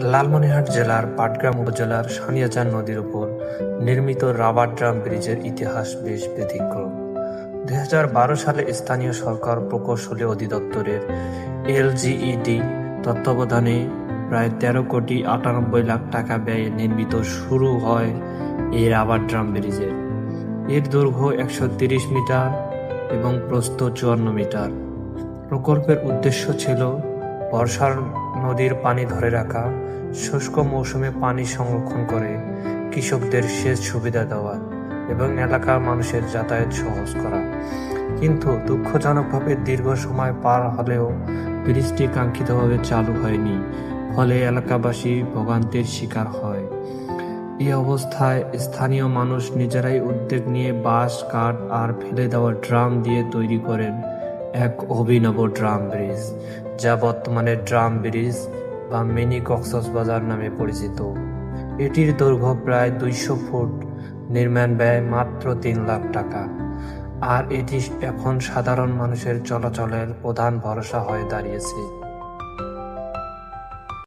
লালমনিরহাট জেলার পাটগ্রাম উপজেলার সানিয়াচার নদীর উপর নির্মিত রাবার ড্রাম ব্রিজের ইতিহাস বেশ ব্যতিক্রম। ২০১২ সালে স্থানীয় সরকার প্রকৌশল অধিদপ্তরের এলজিইডি তত্ত্বাবধানে প্রায় ১৩,৯৮,০০,০০০ টাকা ব্যয়ে নির্মিত শুরু হয় এই রাবার ড্রাম ব্রিজের। এর দৈর্ঘ্য ১৩০ মিটার এবং প্রস্থ ৫৪ মিটার। প্রকল্পের উদ্দেশ্য ছিল বর্ষার নদীর পানি ধরে রাখা, শুষ্ক মৌসুমে পানি সংরক্ষণ করে কৃষকদের সেচ সুবিধা দেওয়া এবং এলাকার মানুষের যাতায়াত সহজ করা। কিন্তু দুঃখজনকভাবে দীর্ঘ সময় পার হলেও ব্রিজটি কাঙ্ক্ষিতভাবে চালু হয়নি, ফলে এলাকাবাসী ভোগান্তির শিকার হয়। এই অবস্থায় স্থানীয় মানুষ নিজেরাই উদ্যোগ নিয়ে বাঁশ, কাঠ আর ফেলে দেওয়া ড্রাম দিয়ে তৈরি করেন এক অভিনব ড্রাম ব্রিজ, যা বর্তমানে ড্রাম ব্রিজ বা মিনি কক্সবাজার নামে পরিচিত। এটির দৈর্ঘ্য প্রায় ২০০ ফুট, নির্মাণ ব্যয় মাত্র ৩ লাখ টাকা, আর এটি এখন সাধারণ মানুষের চলাচলের প্রধান ভরসা হয়ে দাঁড়িয়েছে।